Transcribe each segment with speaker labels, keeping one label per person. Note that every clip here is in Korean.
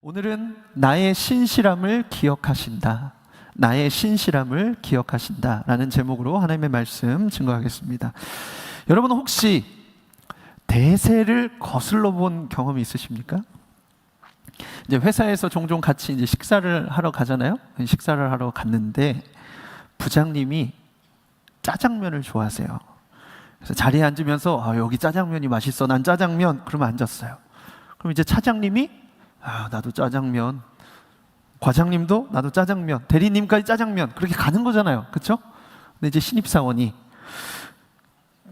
Speaker 1: 오늘은 나의 신실함을 기억하신다. 나의 신실함을 기억하신다 라는 제목으로 하나님의 말씀 증거하겠습니다. 여러분 혹시 대세를 거슬러 본 경험이 있으십니까? 이제 회사에서 종종 같이 이제 식사를 하러 가잖아요. 식사를 하러 갔는데 부장님이 짜장면을 좋아하세요. 그래서 자리에 앉으면서 여기 짜장면이 맛있어. 난 짜장면. 그러면 앉았어요. 그럼 이제 차장님이 나도 짜장면, 과장님도 나도 짜장면, 대리님까지 짜장면, 그렇게 가는 거잖아요. 그렇죠? 근데 이제 신입사원이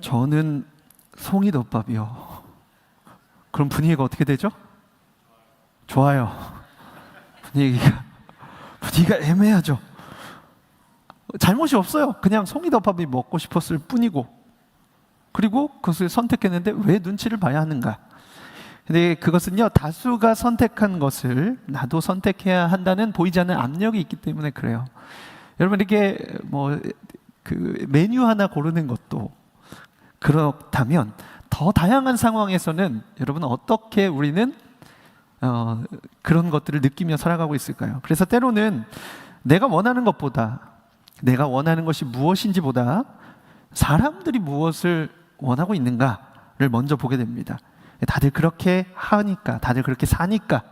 Speaker 1: 저는 송이덮밥이요. 그럼 분위기가 어떻게 되죠? 좋아요. 분위기가 애매하죠. 잘못이 없어요. 그냥 송이덮밥이 먹고 싶었을 뿐이고, 그리고 그것을 선택했는데 왜 눈치를 봐야 하는가? 근데 그것은요, 다수가 선택한 것을 나도 선택해야 한다는 보이지 않는 압력이 있기 때문에 그래요. 여러분, 이렇게 그 메뉴 하나 고르는 것도 그렇다면 더 다양한 상황에서는 여러분 어떻게 우리는 그런 것들을 느끼며 살아가고 있을까요? 그래서 때로는 내가 원하는 것보다, 내가 원하는 것이 무엇인지보다 사람들이 무엇을 원하고 있는가를 먼저 보게 됩니다. 다들 그렇게 하니까, 다들 그렇게 사니까,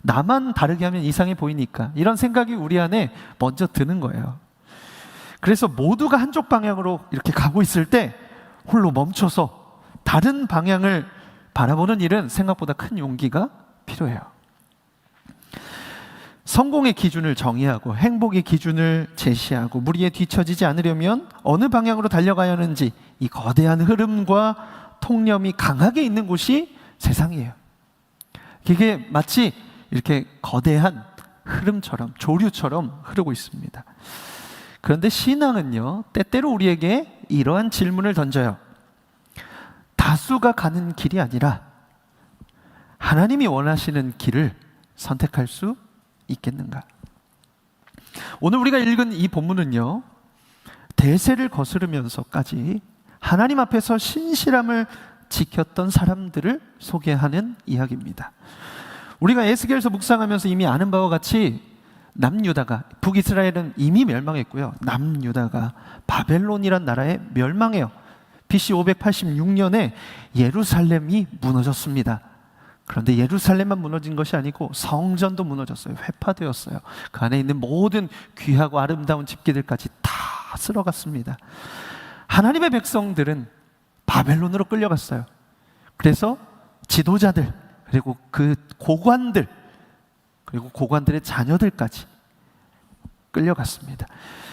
Speaker 1: 나만 다르게 하면 이상해 보이니까, 이런 생각이 우리 안에 먼저 드는 거예요. 그래서 모두가 한쪽 방향으로 이렇게 가고 있을 때 홀로 멈춰서 다른 방향을 바라보는 일은 생각보다 큰 용기가 필요해요. 성공의 기준을 정의하고 행복의 기준을 제시하고 무리에 뒤처지지 않으려면 어느 방향으로 달려가야 하는지, 이 거대한 흐름과 통념이 강하게 있는 곳이 세상이에요. 이게 마치 이렇게 거대한 흐름처럼, 조류처럼 흐르고 있습니다. 그런데 신앙은요, 때때로 우리에게 이러한 질문을 던져요. 다수가 가는 길이 아니라 하나님이 원하시는 길을 선택할 수 있겠는가? 오늘 우리가 읽은 이 본문은요, 대세를 거스르면서까지 하나님 앞에서 신실함을 지켰던 사람들을 소개하는 이야기입니다. 우리가 에스겔서 묵상하면서 이미 아는 바와 같이 남유다가, 북이스라엘은 이미 멸망했고요, 남유다가 바벨론이란 나라에 멸망해요. BC 586년에 예루살렘이 무너졌습니다. 그런데 예루살렘만 무너진 것이 아니고 성전도 무너졌어요. 회파되었어요. 그 안에 있는 모든 귀하고 아름다운 집기들까지 다 쓸어갔습니다. 하나님의 백성들은 바벨론으로 끌려갔어요. 그래서 지도자들, 그리고 그 고관들, 그리고 고관들의 자녀들까지 끌려갔습니다.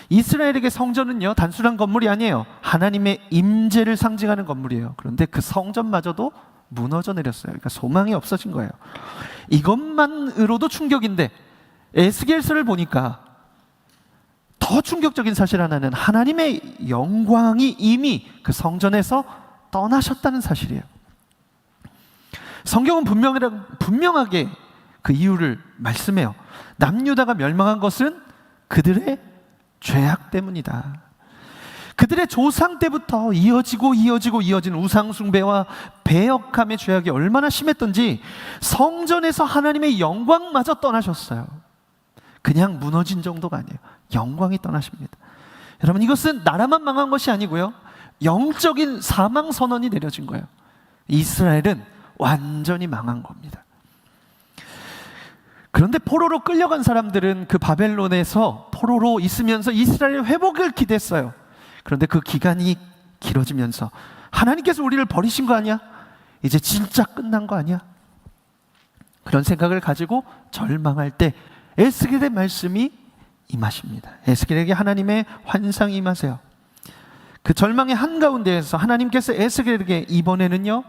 Speaker 1: 이스라엘에게 성전은요, 단순한 건물이 아니에요. 하나님의 임재를 상징하는 건물이에요. 그런데 그 성전마저도 무너져 내렸어요. 그러니까 소망이 없어진 거예요. 이것만으로도 충격인데 에스겔서를 보니까 더 충격적인 사실 하나는 하나님의 영광이 이미 그 성전에서 떠나셨다는 사실이에요. 성경은 분명하게 그 이유를 말씀해요. 남유다가 멸망한 것은 그들의 죄악 때문이다. 그들의 조상 때부터 이어지는 우상 숭배와 배역함의 죄악이 얼마나 심했던지 성전에서 하나님의 영광마저 떠나셨어요. 그냥 무너진 정도가 아니에요. 영광이 떠나십니다. 여러분, 이것은 나라만 망한 것이 아니고요, 영적인 사망 선언이 내려진 거예요. 이스라엘은 완전히 망한 겁니다. 그런데 포로로 끌려간 사람들은 그 바벨론에서 포로로 있으면서 이스라엘의 회복을 기대했어요. 그런데 그 기간이 길어지면서 하나님께서 우리를 버리신 거 아니야? 이제 진짜 끝난 거 아니야? 그런 생각을 가지고 절망할 때 에스겔의 말씀이 임하십니다. 에스겔에게 하나님의 환상이 임하세요. 그 절망의 한가운데에서 하나님께서 에스겔에게 이번에는요,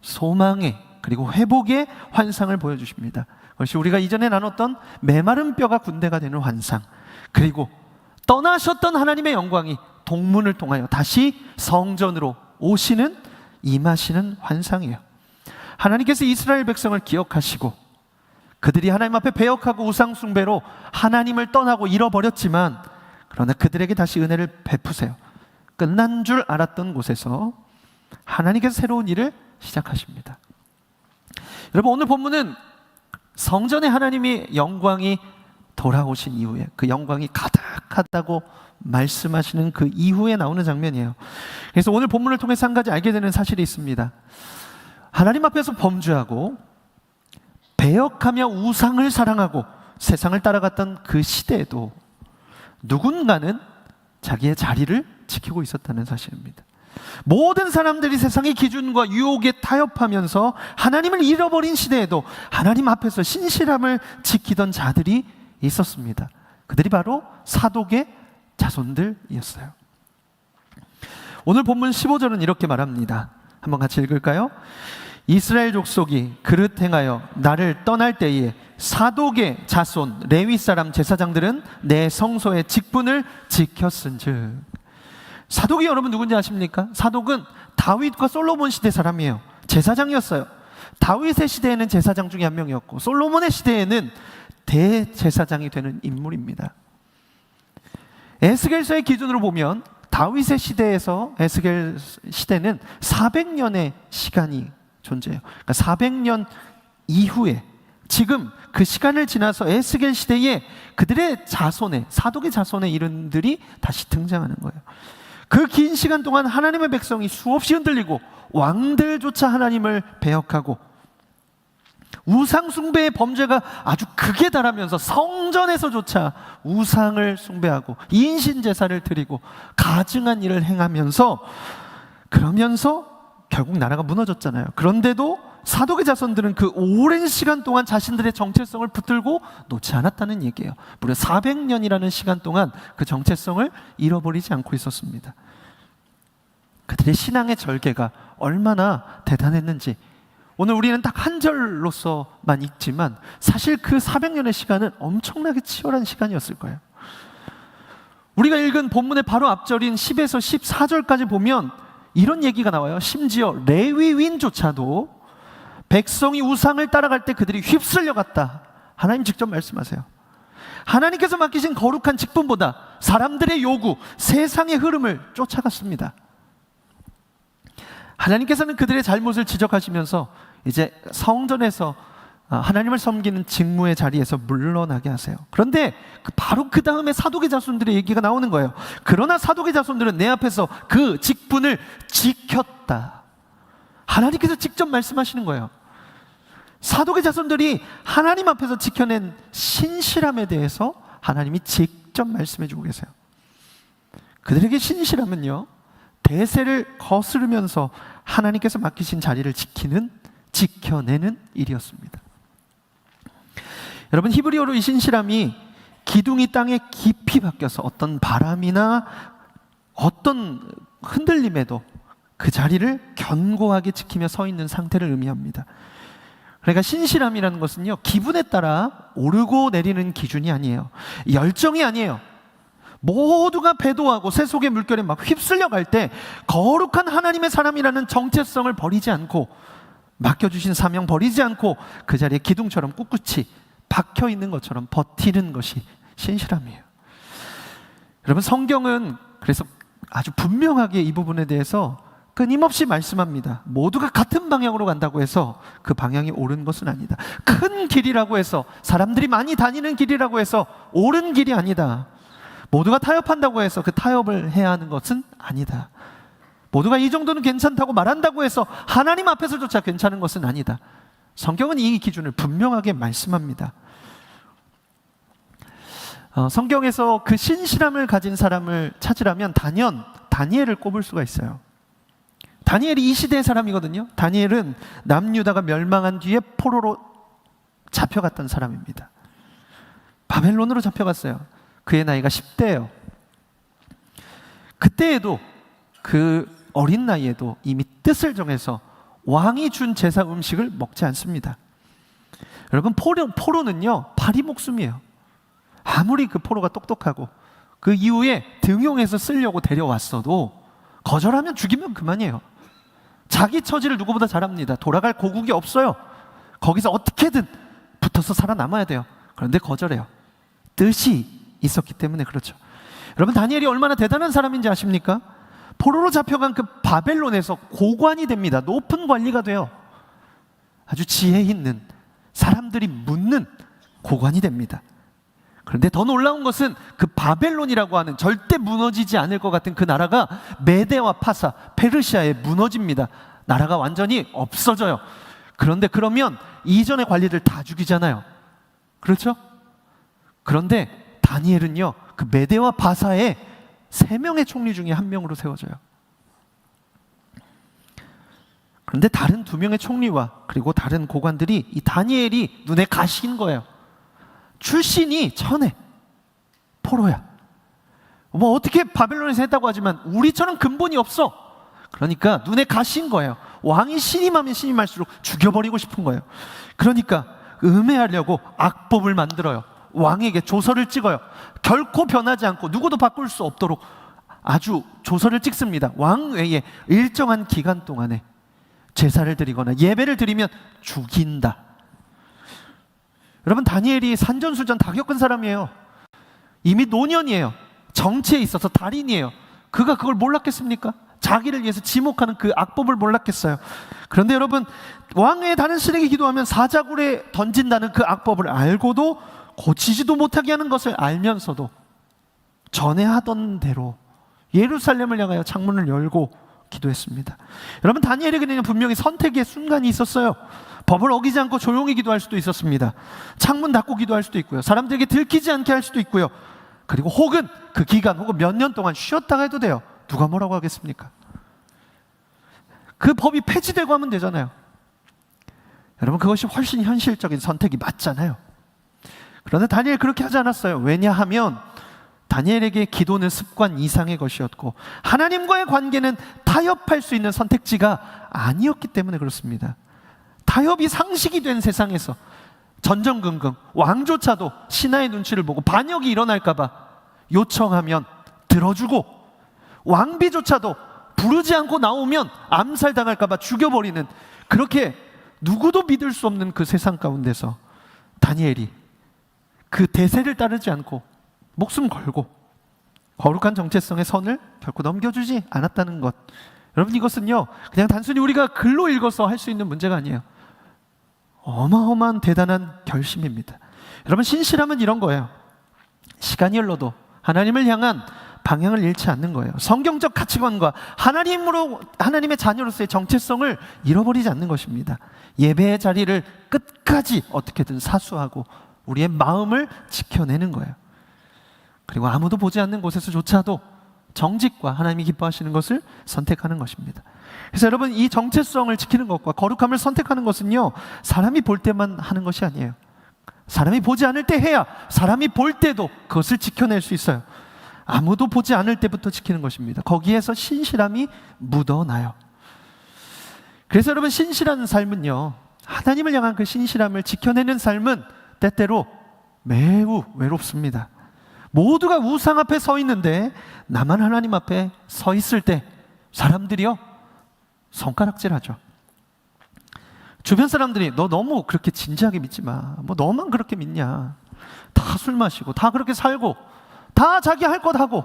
Speaker 1: 소망의, 그리고 회복의 환상을 보여주십니다. 그것이 우리가 이전에 나눴던 메마른 뼈가 군대가 되는 환상, 그리고 떠나셨던 하나님의 영광이 동문을 통하여 다시 성전으로 오시는, 임하시는 환상이에요. 하나님께서 이스라엘 백성을 기억하시고 그들이 하나님 앞에 배역하고 우상 숭배로 하나님을 떠나고 잃어버렸지만, 그러나 그들에게 다시 은혜를 베푸세요. 끝난 줄 알았던 곳에서 하나님께서 새로운 일을 시작하십니다. 여러분, 오늘 본문은 성전에 하나님의 영광이 돌아오신 이후에, 그 영광이 가득하다고 말씀하시는 그 이후에 나오는 장면이에요. 그래서 오늘 본문을 통해서 한 가지 알게 되는 사실이 있습니다. 하나님 앞에서 범죄하고 배역하며 우상을 사랑하고 세상을 따라갔던 그 시대에도 누군가는 자기의 자리를 지키고 있었다는 사실입니다. 모든 사람들이 세상의 기준과 유혹에 타협하면서 하나님을 잃어버린 시대에도 하나님 앞에서 신실함을 지키던 자들이 있었습니다. 그들이 바로 사독의 자손들이었어요. 오늘 본문 15절은 이렇게 말합니다. 한번 같이 읽을까요? 이스라엘 족속이 그릇 행하여 나를 떠날 때에 사독의 자손 레위 사람 제사장들은 내 성소의 직분을 지켰은즉. 사독이 여러분 누군지 아십니까? 사독은 다윗과 솔로몬 시대 사람이에요. 제사장이었어요. 다윗의 시대에는 제사장 중에 한 명이었고 솔로몬의 시대에는 대제사장이 되는 인물입니다. 에스겔서의 기준으로 보면 다윗의 시대에서 에스겔 시대는 400년의 시간이 존재해요. 그러니까 400년 이후에 지금 그 시간을 지나서 에스겔 시대에 그들의 자손의 사독의 자손의 이름들이 다시 등장하는 거예요. 그 긴 시간 동안 하나님의 백성이 수없이 흔들리고 왕들조차 하나님을 배역하고 우상 숭배의 범죄가 아주 극에 달하면서 성전에서조차 우상을 숭배하고 인신 제사를 드리고 가증한 일을 행하면서 그러면서 결국 나라가 무너졌잖아요. 그런데도 사독의 자손들은 그 오랜 시간 동안 자신들의 정체성을 붙들고 놓지 않았다는 얘기예요. 무려 400년이라는 시간 동안 그 정체성을 잃어버리지 않고 있었습니다. 그들의 신앙의 절개가 얼마나 대단했는지 오늘 우리는 딱 한 절로서만 읽지만 사실 그 400년의 시간은 엄청나게 치열한 시간이었을 거예요. 우리가 읽은 본문의 바로 앞절인 10에서 14절까지 보면 이런 얘기가 나와요. 심지어 레위인조차도 백성이 우상을 따라갈 때 그들이 휩쓸려 갔다. 하나님 직접 말씀하세요. 하나님께서 맡기신 거룩한 직분보다 사람들의 요구, 세상의 흐름을 쫓아갔습니다. 하나님께서는 그들의 잘못을 지적하시면서 이제 성전에서 하나님을 섬기는 직무의 자리에서 물러나게 하세요. 그런데 바로 그 다음에 사독의 자손들의 얘기가 나오는 거예요. 그러나 사독의 자손들은 내 앞에서 그 직분을 지켰다. 하나님께서 직접 말씀하시는 거예요. 사독의 자손들이 하나님 앞에서 지켜낸 신실함에 대해서 하나님이 직접 말씀해 주고 계세요. 그들에게 신실함은요, 대세를 거스르면서 하나님께서 맡기신 자리를 지켜내는 일이었습니다. 여러분, 히브리어로 이 신실함이 기둥이 땅에 깊이 박혀서 어떤 바람이나 어떤 흔들림에도 그 자리를 견고하게 지키며 서 있는 상태를 의미합니다. 그러니까 신실함이라는 것은요, 기분에 따라 오르고 내리는 기준이 아니에요. 열정이 아니에요. 모두가 배도하고 세속의 물결에 막 휩쓸려 갈 때 거룩한 하나님의 사람이라는 정체성을 버리지 않고 맡겨주신 사명 버리지 않고 그 자리에 기둥처럼 꿋꿋이 박혀 있는 것처럼 버티는 것이 신실함이에요. 여러분, 성경은 그래서 아주 분명하게 이 부분에 대해서 끊임없이 말씀합니다. 모두가 같은 방향으로 간다고 해서 그 방향이 옳은 것은 아니다. 큰 길이라고 해서, 사람들이 많이 다니는 길이라고 해서 옳은 길이 아니다. 모두가 타협한다고 해서 그 타협을 해야 하는 것은 아니다. 모두가 이 정도는 괜찮다고 말한다고 해서 하나님 앞에서조차 괜찮은 것은 아니다. 성경은 이 기준을 분명하게 말씀합니다. 성경에서 그 신실함을 가진 사람을 찾으라면 다니엘을 꼽을 수가 있어요. 다니엘이 이 시대의 사람이거든요. 다니엘은 남유다가 멸망한 뒤에 포로로 잡혀갔던 사람입니다. 바벨론으로 잡혀갔어요. 그의 나이가 10대예요. 그때에도 그 어린 나이에도 이미 뜻을 정해서 왕이 준 제사 음식을 먹지 않습니다. 여러분, 포로는요 파리 목숨이에요. 아무리 그 포로가 똑똑하고 그 이후에 등용해서 쓰려고 데려왔어도 거절하면 죽이면 그만이에요. 자기 처지를 누구보다 잘 압니다. 돌아갈 고국이 없어요. 거기서 어떻게든 붙어서 살아남아야 돼요. 그런데 거절해요. 뜻이 있었기 때문에 그렇죠. 여러분, 다니엘이 얼마나 대단한 사람인지 아십니까? 포로로 잡혀간 그 바벨론에서 고관이 됩니다. 높은 관리가 돼요. 아주 지혜 있는, 사람들이 묻는 고관이 됩니다. 그런데 더 놀라운 것은 그 바벨론이라고 하는 절대 무너지지 않을 것 같은 그 나라가 메대와 파사, 페르시아에 무너집니다. 나라가 완전히 없어져요. 그런데 그러면 이전의 관리들 다 죽이잖아요. 그렇죠? 그런데 다니엘은요, 그 메대와 바사의 3명의 총리 중에 1명으로 세워져요. 그런데 다른 2명의 총리와 그리고 다른 고관들이 이 다니엘이 눈에 가신 거예요. 출신이 천해, 포로야. 뭐 어떻게 바벨론에서 했다고 하지만 우리처럼 근본이 없어. 그러니까 눈에 가신 거예요. 왕이 신임하면 신임할수록 죽여버리고 싶은 거예요. 그러니까 음해하려고 악법을 만들어요. 왕에게 조서를 찍어요. 결코 변하지 않고 누구도 바꿀 수 없도록 아주 조서를 찍습니다. 왕 외에 일정한 기간 동안에 제사를 드리거나 예배를 드리면 죽인다. 여러분, 다니엘이 산전수전 다 겪은 사람이에요. 이미 노년이에요. 정치에 있어서 달인이에요. 그가 그걸 몰랐겠습니까? 자기를 위해서 지목하는 그 악법을 몰랐겠어요. 그런데 여러분, 왕의 다른 신에게 기도하면 사자굴에 던진다는 그 악법을 알고도 고치지도 못하게 하는 것을 알면서도 전에 하던 대로 예루살렘을 향하여 창문을 열고 기도했습니다. 여러분, 다니엘에게는 분명히 선택의 순간이 있었어요. 법을 어기지 않고 조용히 기도할 수도 있었습니다. 창문 닫고 기도할 수도 있고요. 사람들에게 들키지 않게 할 수도 있고요. 그리고 혹은 그 기간 혹은 몇 년 동안 쉬었다가 해도 돼요. 누가 뭐라고 하겠습니까? 그 법이 폐지되고 하면 되잖아요. 여러분, 그것이 훨씬 현실적인 선택이 맞잖아요. 그런데 다니엘 그렇게 하지 않았어요. 왜냐하면 다니엘에게 기도는 습관 이상의 것이었고 하나님과의 관계는 타협할 수 있는 선택지가 아니었기 때문에 그렇습니다. 타협이 상식이 된 세상에서 전전긍긍, 왕조차도 신하의 눈치를 보고 반역이 일어날까 봐 요청하면 들어주고, 왕비조차도 부르지 않고 나오면 암살당할까 봐 죽여버리는, 그렇게 누구도 믿을 수 없는 그 세상 가운데서 다니엘이 그 대세를 따르지 않고 목숨 걸고 거룩한 정체성의 선을 결코 넘겨주지 않았다는 것. 여러분, 이것은요 그냥 단순히 우리가 글로 읽어서 할 수 있는 문제가 아니에요. 어마어마한 대단한 결심입니다. 여러분, 신실함은 이런 거예요. 시간이 흘러도 하나님을 향한 방향을 잃지 않는 거예요. 성경적 가치관과 하나님의 자녀로서의 정체성을 잃어버리지 않는 것입니다. 예배의 자리를 끝까지 어떻게든 사수하고 우리의 마음을 지켜내는 거예요. 그리고 아무도 보지 않는 곳에서조차도 정직과 하나님이 기뻐하시는 것을 선택하는 것입니다. 그래서 여러분, 이 정체성을 지키는 것과 거룩함을 선택하는 것은요 사람이 볼 때만 하는 것이 아니에요. 사람이 보지 않을 때 해야 사람이 볼 때도 그것을 지켜낼 수 있어요. 아무도 보지 않을 때부터 지키는 것입니다. 거기에서 신실함이 묻어나요. 그래서 여러분, 신실한 삶은요, 하나님을 향한 그 신실함을 지켜내는 삶은 때때로 매우 외롭습니다. 모두가 우상 앞에 서 있는데 나만 하나님 앞에 서 있을 때 사람들이요 손가락질하죠. 주변 사람들이 너 너무 그렇게 진지하게 믿지 마. 뭐 너만 그렇게 믿냐. 다 술 마시고 다 그렇게 살고 다 자기 할 것 하고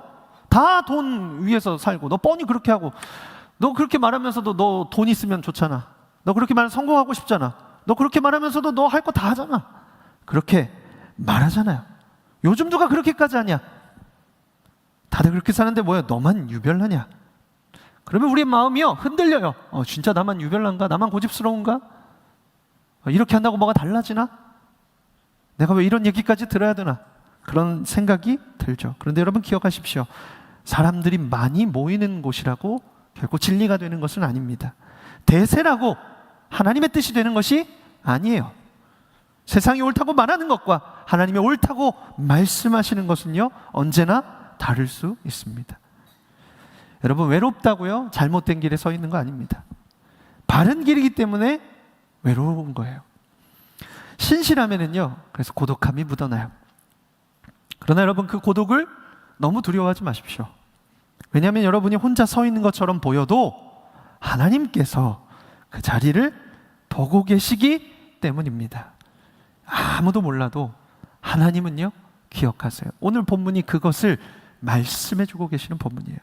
Speaker 1: 다 돈 위해서 살고 너 뻔히 그렇게 하고 너 그렇게 말하면서도 너 돈 있으면 좋잖아. 너 그렇게 말하면 성공하고 싶잖아. 너 그렇게 말하면서도 너 할 거 다 하잖아. 그렇게 말하잖아요. 요즘 누가 그렇게까지 하냐? 다들 그렇게 사는데 뭐야 너만 유별나냐? 그러면 우리의 마음이요 흔들려요. 진짜 나만 유별난가? 나만 고집스러운가? 이렇게 한다고 뭐가 달라지나? 내가 왜 이런 얘기까지 들어야 되나? 그런 생각이 들죠. 그런데 여러분, 기억하십시오. 사람들이 많이 모이는 곳이라고 결코 진리가 되는 것은 아닙니다. 대세라고 하나님의 뜻이 되는 것이 아니에요. 세상이 옳다고 말하는 것과 하나님의 옳다고 말씀하시는 것은요 언제나 다를 수 있습니다. 여러분, 외롭다고요 잘못된 길에 서 있는 거 아닙니다. 바른 길이기 때문에 외로운 거예요. 신실하면은요 그래서 고독함이 묻어나요. 그러나 여러분, 그 고독을 너무 두려워하지 마십시오. 왜냐하면 여러분이 혼자 서 있는 것처럼 보여도 하나님께서 그 자리를 보고 계시기 때문입니다. 아무도 몰라도 하나님은요 기억하세요. 오늘 본문이 그것을 말씀해주고 계시는 본문이에요.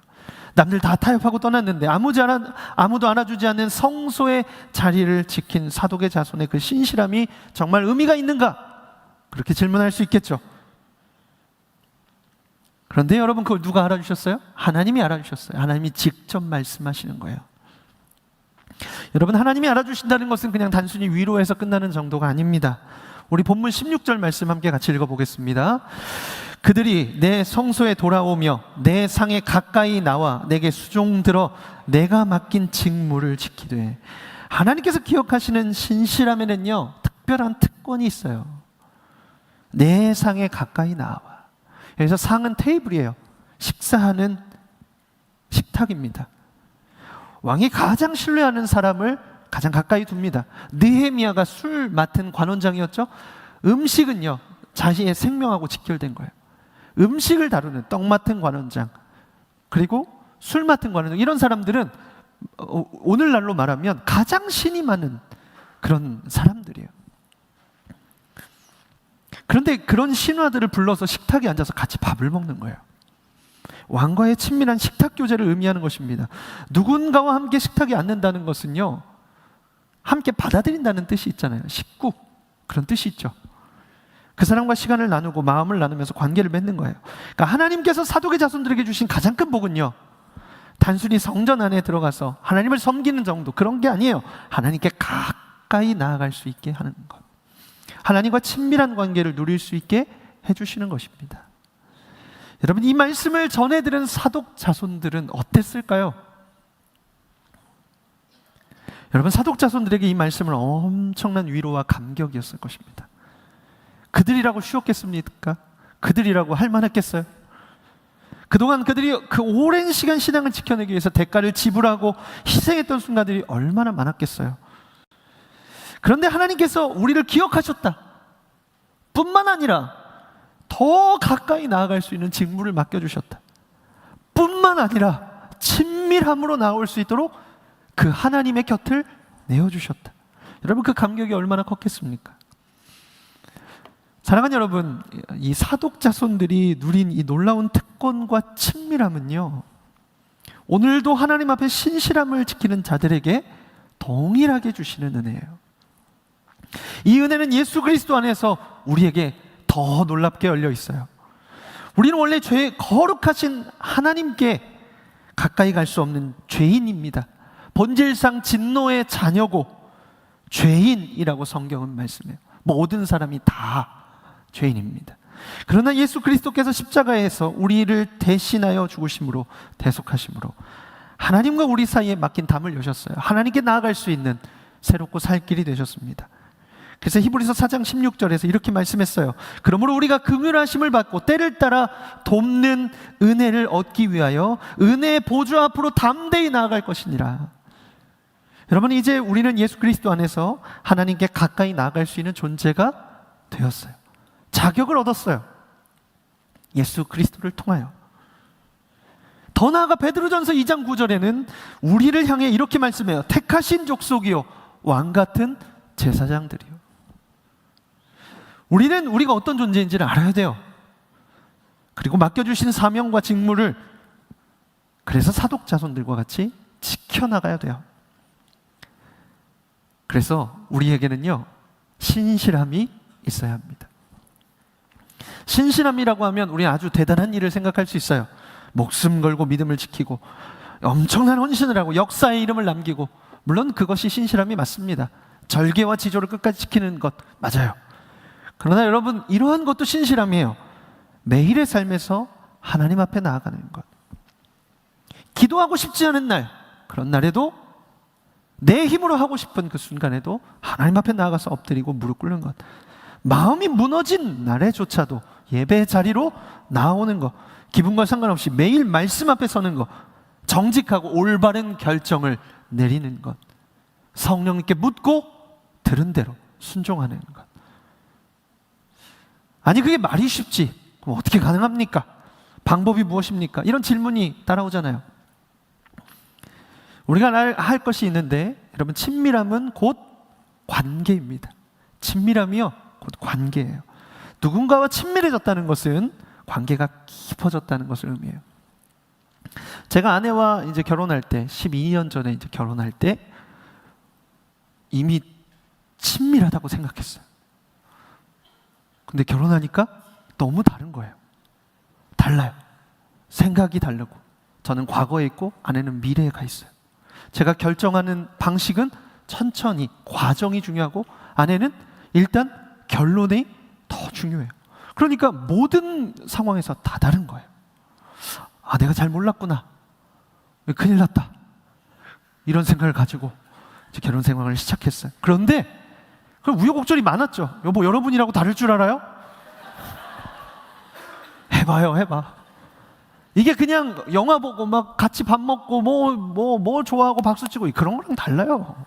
Speaker 1: 남들 다 타협하고 떠났는데 아무도 알아주지 않는 성소의 자리를 지킨 사독의 자손의 그 신실함이 정말 의미가 있는가? 그렇게 질문할 수 있겠죠. 그런데 여러분, 그걸 누가 알아주셨어요? 하나님이 알아주셨어요. 하나님이 직접 말씀하시는 거예요. 여러분, 하나님이 알아주신다는 것은 그냥 단순히 위로해서 끝나는 정도가 아닙니다. 우리 본문 16절 말씀 함께 같이 읽어보겠습니다. 그들이 내 성소에 돌아오며 내 상에 가까이 나와 내게 수종들어 내가 맡긴 직무를 지키되. 하나님께서 기억하시는 신실함에는요, 특별한 특권이 있어요. 내 상에 가까이 나와. 여기서 상은 테이블이에요. 식사하는 식탁입니다. 왕이 가장 신뢰하는 사람을 가장 가까이 둡니다. 느헤미야가 술 맡은 관원장이었죠. 음식은요, 자신의 생명하고 직결된 거예요. 음식을 다루는 떡 맡은 관원장, 그리고 술 맡은 관원장, 이런 사람들은 오늘날로 말하면 가장 신이 많은 그런 사람들이에요. 그런데 그런 신하들을 불러서 식탁에 앉아서 같이 밥을 먹는 거예요. 왕과의 친밀한 식탁 교제를 의미하는 것입니다. 누군가와 함께 식탁에 앉는다는 것은요, 함께 받아들인다는 뜻이 있잖아요. 식구, 그런 뜻이 있죠. 그 사람과 시간을 나누고 마음을 나누면서 관계를 맺는 거예요. 그러니까 하나님께서 사독의 자손들에게 주신 가장 큰 복은요, 단순히 성전 안에 들어가서 하나님을 섬기는 정도, 그런 게 아니에요. 하나님께 가까이 나아갈 수 있게 하는 것, 하나님과 친밀한 관계를 누릴 수 있게 해주시는 것입니다. 여러분, 이 말씀을 전해들은 사독 자손들은 어땠을까요? 여러분, 사독 자손들에게 이 말씀은 엄청난 위로와 감격이었을 것입니다. 그들이라고 쉬웠겠습니까? 그들이라고 할 만했겠어요? 그동안 그들이 그 오랜 시간 신앙을 지켜내기 위해서 대가를 지불하고 희생했던 순간들이 얼마나 많았겠어요? 그런데 하나님께서 우리를 기억하셨다 뿐만 아니라 더 가까이 나아갈 수 있는 직무를 맡겨주셨다 뿐만 아니라 친밀함으로 나올 수 있도록 그 하나님의 곁을 내어주셨다. 여러분, 그 감격이 얼마나 컸겠습니까? 사랑하는 여러분, 이 사독 자손들이 누린 이 놀라운 특권과 친밀함은요, 오늘도 하나님 앞에 신실함을 지키는 자들에게 동일하게 주시는 은혜예요. 이 은혜는 예수 그리스도 안에서 우리에게 더 놀랍게 열려 있어요. 우리는 원래 거룩하신 하나님께 가까이 갈 수 없는 죄인입니다. 본질상 진노의 자녀고 죄인이라고 성경은 말씀해요. 모든 사람이 다 죄인입니다. 그러나 예수 그리스도께서 십자가에서 우리를 대신하여 죽으심으로, 대속하심으로 하나님과 우리 사이에 막힌 담을 여셨어요. 하나님께 나아갈 수 있는 새롭고 살 길이 되셨습니다. 그래서 히브리서 4장 16절에서 이렇게 말씀했어요. 그러므로 우리가 긍휼하심을 받고 때를 따라 돕는 은혜를 얻기 위하여 은혜의 보좌 앞으로 담대히 나아갈 것이니라. 여러분, 이제 우리는 예수 그리스도 안에서 하나님께 가까이 나아갈 수 있는 존재가 되었어요. 자격을 얻었어요. 예수 그리스도를 통하여. 더 나아가 베드로전서 2장 9절에는 우리를 향해 이렇게 말씀해요. 택하신 족속이요 왕같은 제사장들이요. 우리는 우리가 어떤 존재인지를 알아야 돼요. 그리고 맡겨주신 사명과 직무를 그래서 사독 자손들과 같이 지켜나가야 돼요. 그래서 우리에게는요, 신실함이 있어야 합니다. 신실함이라고 하면 우리는 아주 대단한 일을 생각할 수 있어요. 목숨 걸고 믿음을 지키고 엄청난 헌신을 하고 역사의 이름을 남기고, 물론 그것이 신실함이 맞습니다. 절개와 지조를 끝까지 지키는 것 맞아요. 그러나 여러분, 이러한 것도 신실함이에요. 매일의 삶에서 하나님 앞에 나아가는 것, 기도하고 싶지 않은 날, 그런 날에도 내 힘으로 하고 싶은 그 순간에도 하나님 앞에 나아가서 엎드리고 무릎 꿇는 것, 마음이 무너진 날에조차도 예배 자리로 나오는 것, 기분과 상관없이 매일 말씀 앞에 서는 것, 정직하고 올바른 결정을 내리는 것, 성령님께 묻고 들은 대로 순종하는 것. 아니, 그게 말이 쉽지, 그럼 어떻게 가능합니까? 방법이 무엇입니까? 이런 질문이 따라오잖아요. 우리가 할 것이 있는데, 여러분, 친밀함은 곧 관계입니다. 친밀함이요, 곧 관계예요. 누군가와 친밀해졌다는 것은 관계가 깊어졌다는 것을 의미해요. 제가 아내와 이제 결혼할 때, 12년 전에 이제 결혼할 때 이미 친밀하다고 생각했어요. 근데 결혼하니까 너무 다른 거예요. 달라요. 생각이 다르고, 저는 과거에 있고 아내는 미래에 가 있어요. 제가 결정하는 방식은 천천히, 과정이 중요하고, 아내는 일단 결론이 더 중요해요. 그러니까 모든 상황에서 다 다른 거예요. 아, 내가 잘 몰랐구나, 큰일 났다, 이런 생각을 가지고 이제 결혼 생활을 시작했어요. 그런데 그 우여곡절이 많았죠. 여보, 여러분이라고 다를 줄 알아요? 해봐. 이게 그냥 영화 보고 막 같이 밥 먹고 뭐 좋아하고 박수 치고 그런 거랑 달라요.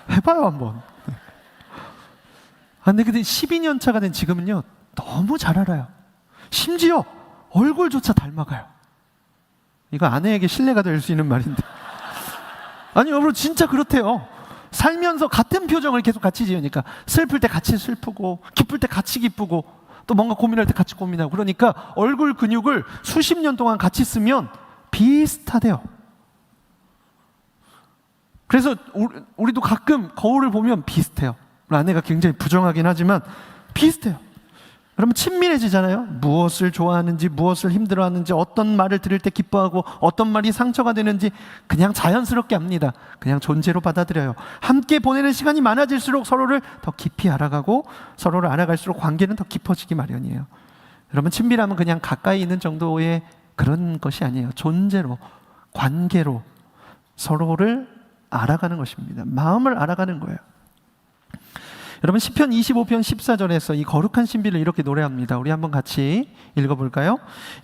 Speaker 1: 해봐요 한번. 근데 12년 차가 된 지금은요, 너무 잘 알아요. 심지어 얼굴조차 닮아가요. 이거 아내에게 신뢰가 될 수 있는 말인데. 아니 여러분, 진짜 그렇대요. 살면서 같은 표정을 계속 같이 지으니까, 슬플 때 같이 슬프고, 기쁠 때 같이 기쁘고, 또 뭔가 고민할 때 같이 고민하고, 그러니까 얼굴 근육을 수십 년 동안 같이 쓰면 비슷하대요. 그래서 우리도 가끔 거울을 보면 비슷해요. 아내가 굉장히 부정하긴 하지만 비슷해요. 그러면 친밀해지잖아요. 무엇을 좋아하는지, 무엇을 힘들어하는지, 어떤 말을 들을 때 기뻐하고 어떤 말이 상처가 되는지 그냥 자연스럽게 압니다. 그냥 존재로 받아들여요. 함께 보내는 시간이 많아질수록 서로를 더 깊이 알아가고, 서로를 알아갈수록 관계는 더 깊어지기 마련이에요. 여러분, 친밀함은 그냥 가까이 있는 정도의 그런 것이 아니에요. 존재로, 관계로 서로를 알아가는 것입니다. 마음을 알아가는 거예요. 여러분, 시편 25편 14절에서 이 거룩한 신비를 이렇게 노래합니다. 우리 한번 같이 읽어볼까요?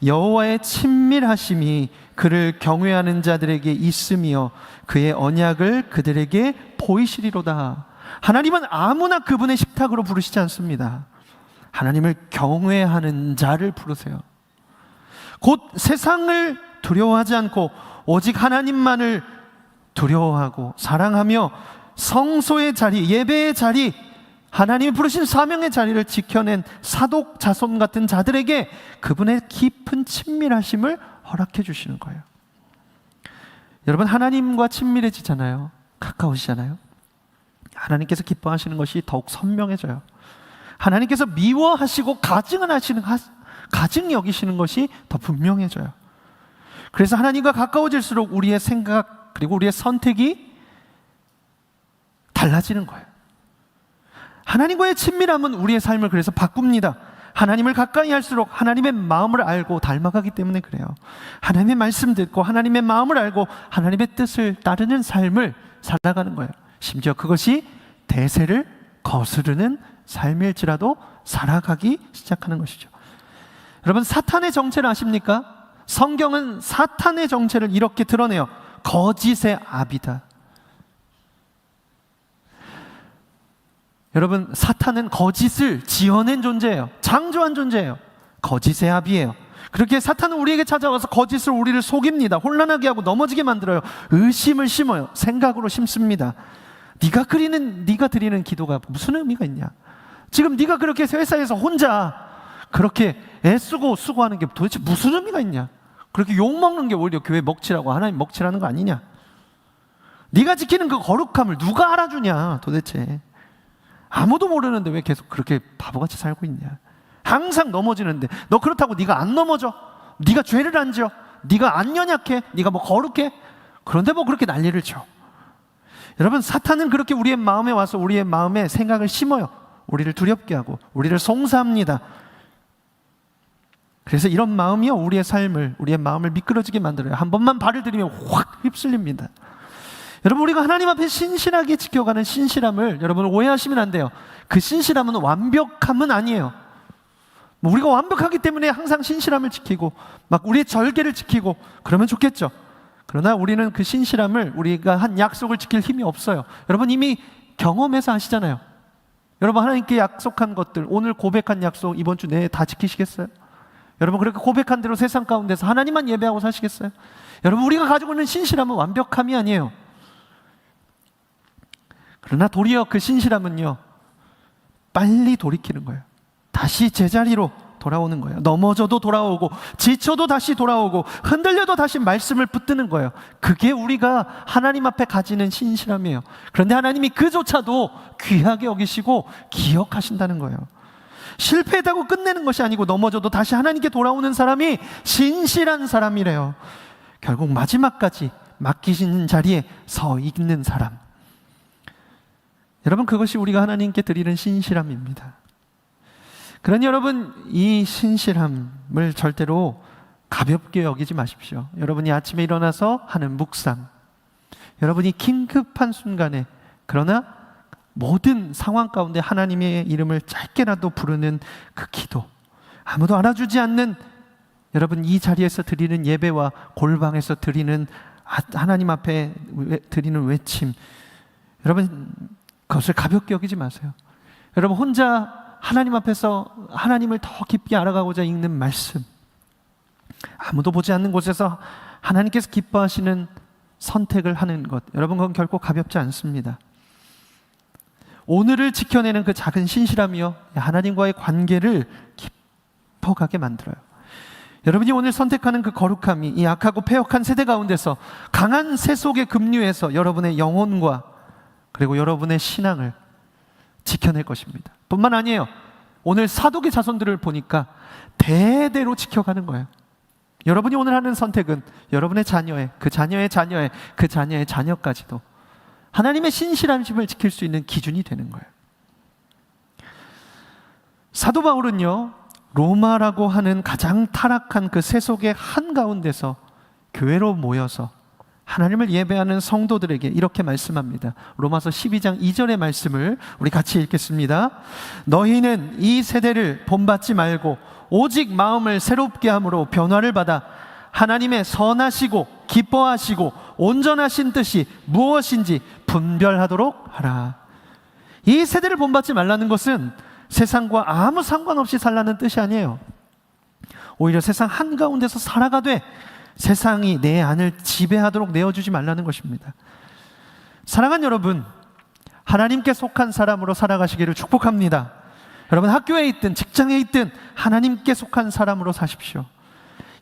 Speaker 1: 여호와의 친밀하심이 그를 경외하는 자들에게 있으며 그의 언약을 그들에게 보이시리로다. 하나님은 아무나 그분의 식탁으로 부르시지 않습니다. 하나님을 경외하는 자를 부르세요. 곧 세상을 두려워하지 않고 오직 하나님만을 두려워하고 사랑하며 성소의 자리, 예배의 자리, 하나님이 부르신 사명의 자리를 지켜낸 사독 자손 같은 자들에게 그분의 깊은 친밀하심을 허락해 주시는 거예요. 여러분, 하나님과 친밀해지잖아요. 가까우시잖아요. 하나님께서 기뻐하시는 것이 더욱 선명해져요. 하나님께서 미워하시고 가증 여기시는 것이 더 분명해져요. 그래서 하나님과 가까워질수록 우리의 생각 그리고 우리의 선택이 달라지는 거예요. 하나님과의 친밀함은 우리의 삶을 그래서 바꿉니다. 하나님을 가까이 할수록 하나님의 마음을 알고 닮아가기 때문에 그래요. 하나님의 말씀 듣고 하나님의 마음을 알고 하나님의 뜻을 따르는 삶을 살아가는 거예요. 심지어 그것이 대세를 거스르는 삶일지라도 살아가기 시작하는 것이죠. 여러분, 사탄의 정체를 아십니까? 성경은 사탄의 정체를 이렇게 드러내요. 거짓의 아비다. 여러분, 사탄은 거짓을 지어낸 존재예요. 창조한 존재예요. 거짓의 아비예요. 그렇게 사탄은 우리에게 찾아와서 거짓을 우리를 속입니다. 혼란하게 하고 넘어지게 만들어요. 의심을 심어요. 생각으로 심습니다. 네가 드리는 기도가 무슨 의미가 있냐? 지금 네가 그렇게 회사에서 혼자 그렇게 애쓰고 수고하는 게 도대체 무슨 의미가 있냐? 그렇게 욕먹는 게 오히려 교회 먹칠하고 하나님 먹칠하는 거 아니냐? 네가 지키는 그 거룩함을 누가 알아주냐 도대체? 아무도 모르는데 왜 계속 그렇게 바보같이 살고 있냐? 항상 넘어지는데 너 그렇다고 네가 안 넘어져? 네가 죄를 안 지어? 네가 안 연약해? 네가 뭐 거룩해? 그런데 뭐 그렇게 난리를 쳐? 여러분, 사탄은 그렇게 우리의 마음에 와서 우리의 마음에 생각을 심어요. 우리를 두렵게 하고 우리를 송사합니다. 그래서 이런 마음이요, 우리의 마음을 미끄러지게 만들어요. 한 번만 발을 들이면 확 휩쓸립니다. 여러분, 우리가 하나님 앞에 신실하게 지켜가는 신실함을 여러분 오해하시면 안 돼요. 그 신실함은 완벽함은 아니에요. 우리가 완벽하기 때문에 항상 신실함을 지키고 막 우리의 절개를 지키고 그러면 좋겠죠. 그러나 우리는 그 신실함을, 우리가 한 약속을 지킬 힘이 없어요. 여러분 이미 경험해서 아시잖아요. 여러분, 하나님께 약속한 것들, 오늘 고백한 약속 이번 주 내에 다 지키시겠어요? 여러분, 그렇게 고백한 대로 세상 가운데서 하나님만 예배하고 사시겠어요? 여러분, 우리가 가지고 있는 신실함은 완벽함이 아니에요. 그러나 도리어 그 신실함은요, 빨리 돌이키는 거예요. 다시 제자리로 돌아오는 거예요. 넘어져도 돌아오고, 지쳐도 다시 돌아오고, 흔들려도 다시 말씀을 붙드는 거예요. 그게 우리가 하나님 앞에 가지는 신실함이에요. 그런데 하나님이 그조차도 귀하게 여기시고 기억하신다는 거예요. 실패했다고 끝내는 것이 아니고, 넘어져도 다시 하나님께 돌아오는 사람이 신실한 사람이래요. 결국 마지막까지 맡기시는 자리에 서 있는 사람. 여러분, 그것이 우리가 하나님께 드리는 신실함입니다. 그러니 여러분, 이 신실함을 절대로 가볍게 여기지 마십시오. 여러분이 아침에 일어나서 하는 묵상, 여러분이 긴급한 순간에, 그러나 모든 상황 가운데 하나님의 이름을 짧게라도 부르는 그 기도, 아무도 알아주지 않는 여러분 이 자리에서 드리는 예배와 골방에서 드리는 하나님 앞에 드리는 외침, 여러분 그것을 가볍게 여기지 마세요. 여러분 혼자 하나님 앞에서 하나님을 더 깊게 알아가고자 읽는 말씀, 아무도 보지 않는 곳에서 하나님께서 기뻐하시는 선택을 하는 것, 여러분 그건 결코 가볍지 않습니다. 오늘을 지켜내는 그 작은 신실함이요, 하나님과의 관계를 깊어가게 만들어요. 여러분이 오늘 선택하는 그 거룩함이 이 악하고 패역한 세대 가운데서 강한 세속의 급류에서 여러분의 영혼과 그리고 여러분의 신앙을 지켜낼 것입니다. 뿐만 아니에요, 오늘 사독의 자손들을 보니까 대대로 지켜가는 거예요. 여러분이 오늘 하는 선택은 여러분의 자녀의 그 자녀의 자녀의 그 자녀의 자녀까지도 하나님의 신실함심을 지킬 수 있는 기준이 되는 거예요. 사도 바울은요, 로마라고 하는 가장 타락한 그 세속의 한가운데서 교회로 모여서 하나님을 예배하는 성도들에게 이렇게 말씀합니다. 로마서 12장 2절의 말씀을 우리 같이 읽겠습니다. 너희는 이 세대를 본받지 말고 오직 마음을 새롭게 함으로 변화를 받아 하나님의 선하시고 기뻐하시고 온전하신 뜻이 무엇인지 분별하도록 하라. 이 세대를 본받지 말라는 것은 세상과 아무 상관없이 살라는 뜻이 아니에요. 오히려 세상 한가운데서 살아가되 세상이 내 안을 지배하도록 내어주지 말라는 것입니다. 사랑하는 여러분, 하나님께 속한 사람으로 살아가시기를 축복합니다. 여러분 학교에 있든 직장에 있든 하나님께 속한 사람으로 사십시오.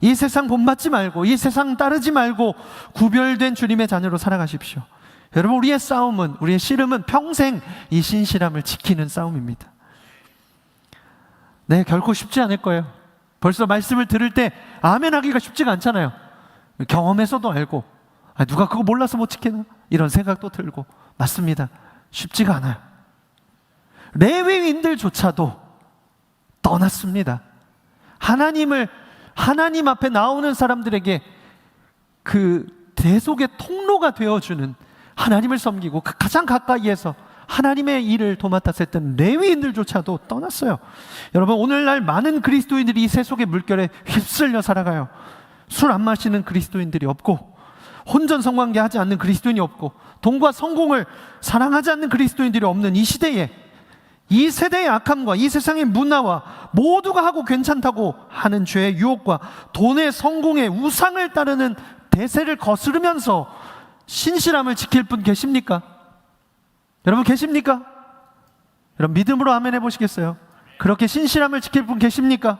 Speaker 1: 이 세상 본받지 말고 이 세상 따르지 말고 구별된 주님의 자녀로 살아가십시오. 여러분 우리의 싸움은, 우리의 씨름은 평생 이 신실함을 지키는 싸움입니다. 네, 결코 쉽지 않을 거예요. 벌써 말씀을 들을 때 아멘 하기가 쉽지가 않잖아요. 경험에서도 알고, 누가 그거 몰라서 못 지키나? 이런 생각도 들고. 맞습니다. 쉽지가 않아요. 레위인들조차도 떠났습니다. 하나님 앞에 나오는 사람들에게 그 대속의 통로가 되어주는, 하나님을 섬기고 가장 가까이에서 하나님의 일을 도맡아서 했던 레위인들조차도 떠났어요. 여러분 오늘날 많은 그리스도인들이 이 세속의 물결에 휩쓸려 살아가요. 술 안 마시는 그리스도인들이 없고, 혼전 성관계 하지 않는 그리스도인이 없고, 돈과 성공을 사랑하지 않는 그리스도인들이 없는 이 시대에, 이 세대의 악함과 이 세상의 문화와 모두가 하고 괜찮다고 하는 죄의 유혹과 돈의 성공의 우상을 따르는 대세를 거스르면서 신실함을 지킬 분 계십니까? 여러분 계십니까? 여러분 믿음으로 아멘 해보시겠어요? 그렇게 신실함을 지킬 분 계십니까?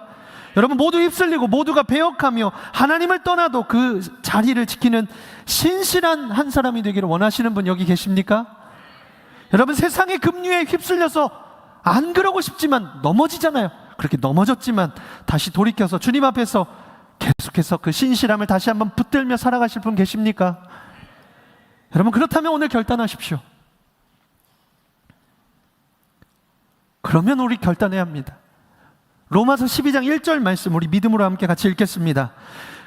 Speaker 1: 여러분 모두 휩쓸리고 모두가 배역하며 하나님을 떠나도 그 자리를 지키는 신실한 한 사람이 되기를 원하시는 분 여기 계십니까? 여러분 세상의 급류에 휩쓸려서 안 그러고 싶지만 넘어지잖아요. 그렇게 넘어졌지만 다시 돌이켜서 주님 앞에서 계속해서 그 신실함을 다시 한번 붙들며 살아가실 분 계십니까? 여러분 그렇다면 오늘 결단하십시오. 그러면 우리 결단해야 합니다. 로마서 12장 1절 말씀 우리 믿음으로 함께 같이 읽겠습니다.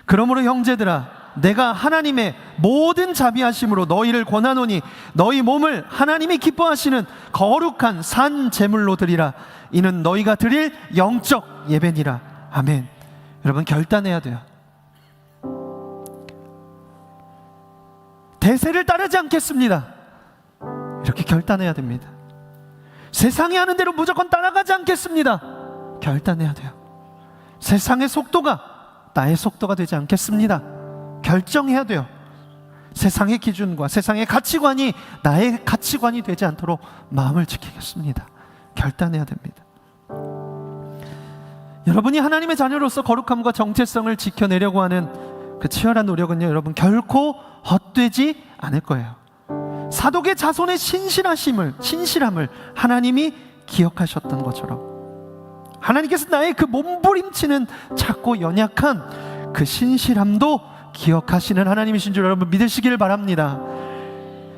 Speaker 1: 그러므로 형제들아 내가 하나님의 모든 자비하심으로 너희를 권하노니 너희 몸을 하나님이 기뻐하시는 거룩한 산 제물로 드리라. 이는 너희가 드릴 영적 예배니라. 아멘. 여러분 결단해야 돼요. 대세를 따르지 않겠습니다. 이렇게 결단해야 됩니다. 세상이 하는 대로 무조건 따라가지 않겠습니다. 결단해야 돼요. 세상의 속도가 나의 속도가 되지 않겠습니다. 결정해야 돼요. 세상의 기준과 세상의 가치관이 나의 가치관이 되지 않도록 마음을 지키겠습니다. 결단해야 됩니다. 여러분이 하나님의 자녀로서 거룩함과 정체성을 지켜내려고 하는 그 치열한 노력은요, 여러분 결코 헛되지 않을 거예요. 사독의 자손의 신실함을 하나님이 기억하셨던 것처럼 하나님께서 나의 그 몸부림치는 작고 연약한 그 신실함도 기억하시는 하나님이신 줄 여러분 믿으시기를 바랍니다.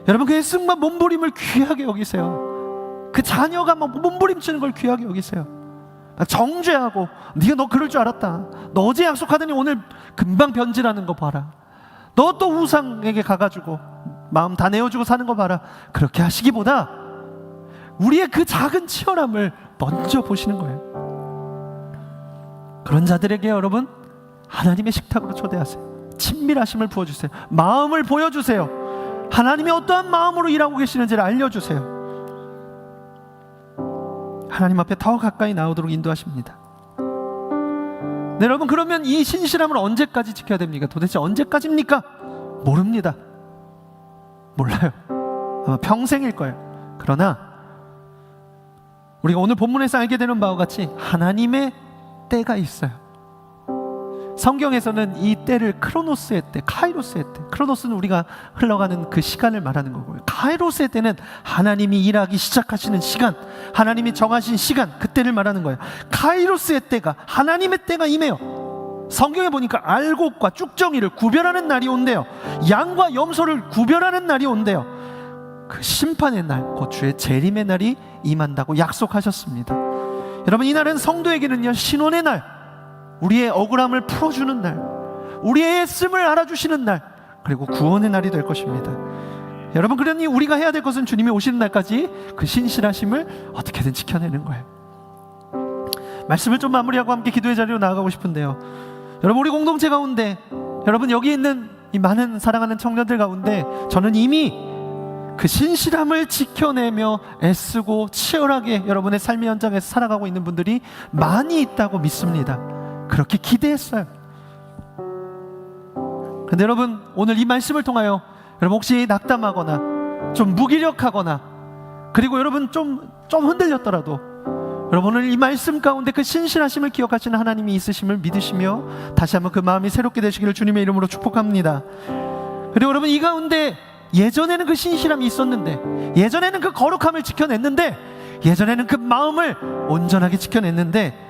Speaker 1: 여러분 그 애씀과 몸부림을 귀하게 여기세요. 그 자녀가 막 몸부림치는 걸 귀하게 여기세요. 정죄하고 네가 너 그럴 줄 알았다, 너 어제 약속하더니 오늘 금방 변질하는 거 봐라, 너 또 우상에게 가가지고 마음 다 내어주고 사는 거 봐라, 그렇게 하시기보다 우리의 그 작은 치열함을 먼저 보시는 거예요. 그런 자들에게 여러분 하나님의 식탁으로 초대하세요. 친밀하심을 부어주세요. 마음을 보여주세요. 하나님이 어떠한 마음으로 일하고 계시는지를 알려주세요. 하나님 앞에 더 가까이 나오도록 인도하십니다. 네, 여러분 그러면 이 신실함을 언제까지 지켜야 됩니까? 도대체 언제까지입니까? 모릅니다. 몰라요. 아마 평생일 거예요. 그러나 우리가 오늘 본문에서 알게 되는 바와 같이 하나님의 때가 있어요. 성경에서는 이 때를 크로노스의 때, 카이로스의 때, 크로노스는 우리가 흘러가는 그 시간을 말하는 거고요, 카이로스의 때는 하나님이 일하기 시작하시는 시간, 하나님이 정하신 시간, 그 때를 말하는 거예요. 카이로스의 때가, 하나님의 때가 임해요. 성경에 보니까 알곡과 쭉정이를 구별하는 날이 온대요. 양과 염소를 구별하는 날이 온대요. 그 심판의 날, 곧 주의 재림의 날이 임한다고 약속하셨습니다. 여러분 이 날은 성도에게는요 신원의 날, 우리의 억울함을 풀어주는 날, 우리의 애씀을 알아주시는 날, 그리고 구원의 날이 될 것입니다. 여러분 그러니 우리가 해야 될 것은 주님이 오시는 날까지 그 신실하심을 어떻게든 지켜내는 거예요. 말씀을 좀 마무리하고 함께 기도의 자리로 나아가고 싶은데요, 여러분 우리 공동체 가운데, 여러분 여기 있는 이 많은 사랑하는 청년들 가운데 저는 이미 그 신실함을 지켜내며 애쓰고 치열하게 여러분의 삶의 현장에서 살아가고 있는 분들이 많이 있다고 믿습니다. 그렇게 기대했어요. 그런데 여러분 오늘 이 말씀을 통하여 여러분 혹시 낙담하거나 좀 무기력하거나, 그리고 여러분 좀 흔들렸더라도 여러분 오늘 이 말씀 가운데 그 신실하심을 기억하시는 하나님이 있으심을 믿으시며 다시 한번 그 마음이 새롭게 되시기를 주님의 이름으로 축복합니다. 그리고 여러분 이 가운데 예전에는 그 신실함이 있었는데, 예전에는 그 거룩함을 지켜냈는데, 예전에는 그 마음을 온전하게 지켜냈는데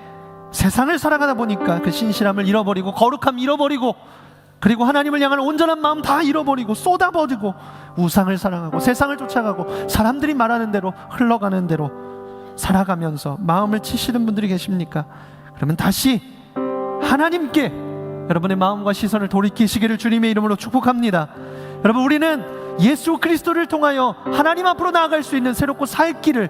Speaker 1: 세상을 살아가다 보니까 그 신실함을 잃어버리고 거룩함 잃어버리고, 그리고 하나님을 향한 온전한 마음 다 잃어버리고 쏟아버리고 우상을 사랑하고 세상을 쫓아가고 사람들이 말하는 대로 흘러가는 대로 살아가면서 마음을 치시는 분들이 계십니까? 그러면 다시 하나님께 여러분의 마음과 시선을 돌이키시기를 주님의 이름으로 축복합니다. 여러분 우리는 예수 그리스도를 통하여 하나님 앞으로 나아갈 수 있는 새롭고 살 길을,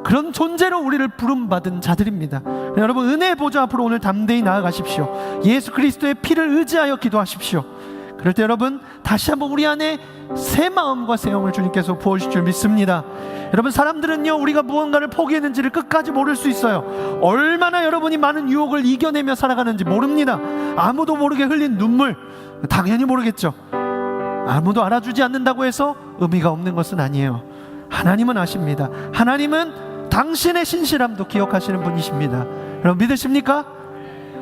Speaker 1: 그런 존재로 우리를 부름받은 자들입니다. 여러분 은혜의 보좌 앞으로 오늘 담대히 나아가십시오. 예수 그리스도의 피를 의지하여 기도하십시오. 그럴 때 여러분 다시 한번 우리 안에 새 마음과 새 영을 주님께서 부어주실 줄 믿습니다. 여러분 사람들은요 우리가 무언가를 포기했는지를 끝까지 모를 수 있어요. 얼마나 여러분이 많은 유혹을 이겨내며 살아가는지 모릅니다. 아무도 모르게 흘린 눈물 당연히 모르겠죠. 아무도 알아주지 않는다고 해서 의미가 없는 것은 아니에요. 하나님은 아십니다. 하나님은 당신의 신실함도 기억하시는 분이십니다. 여러분 믿으십니까?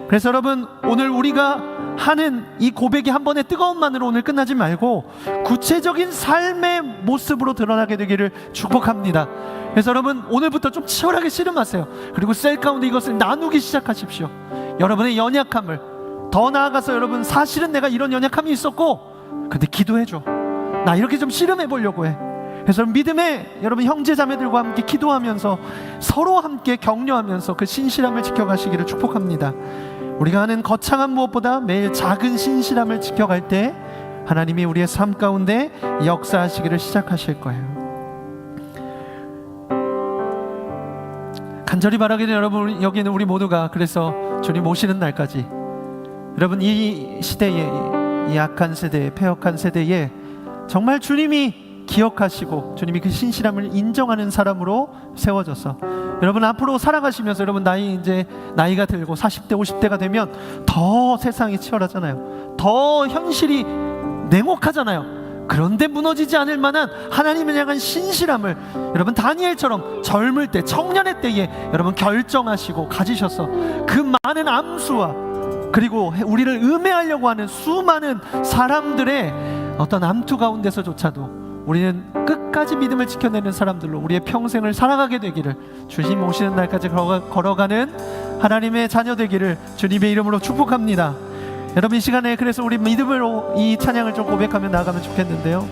Speaker 1: 그래서 여러분 오늘 우리가 하는 이 고백이 한 번의 뜨거운 만으로 오늘 끝나지 말고 구체적인 삶의 모습으로 드러나게 되기를 축복합니다. 그래서 여러분 오늘부터 좀 치열하게 씨름하세요. 그리고 셀 가운데 이것을 나누기 시작하십시오. 여러분의 연약함을, 더 나아가서 여러분 사실은 내가 이런 연약함이 있었고 근데 기도해줘, 나 이렇게 좀 씨름해 보려고 해. 그래서 믿음의 여러분 형제 자매들과 함께 기도하면서 서로 함께 격려하면서 그 신실함을 지켜가시기를 축복합니다. 우리가 하는 거창한 무엇보다 매일 작은 신실함을 지켜갈 때 하나님이 우리의 삶 가운데 역사하시기를 시작하실 거예요. 간절히 바라기는 여러분 여기 있는 우리 모두가 그래서 주님 오시는 날까지 여러분 이 시대에, 이 악한 세대에, 패역한 세대에 정말 주님이 기억하시고 주님이 그 신실함을 인정하는 사람으로 세워져서 여러분 앞으로 살아가시면서 여러분 나이가 들고 40대 50대가 되면 더 세상이 치열하잖아요. 더 현실이 냉혹하잖아요. 그런데 무너지지 않을 만한 하나님을 향한 신실함을 여러분 다니엘처럼 젊을 때, 청년의 때에 여러분 결정하시고 가지셔서 그 많은 암수와 그리고 우리를 음해하려고 하는 수많은 사람들의 어떤 암투 가운데서조차도 우리는 끝까지 믿음을 지켜내는 사람들로 우리의 평생을 살아가게 되기를, 주님 오시는 날까지 걸어가는 하나님의 자녀 되기를 주님의 이름으로 축복합니다. 여러분 이 시간에 그래서 우리 믿음으로 이 찬양을 좀 고백하며 나아가면 좋겠는데요,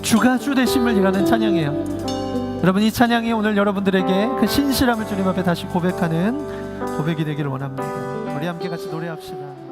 Speaker 1: 주가 주 되심을이라는 찬양이에요. 여러분 이 찬양이 오늘 여러분들에게 그 신실함을 주님 앞에 다시 고백하는 고백이 되기를 원합니다. 우리 함께 같이 노래합시다.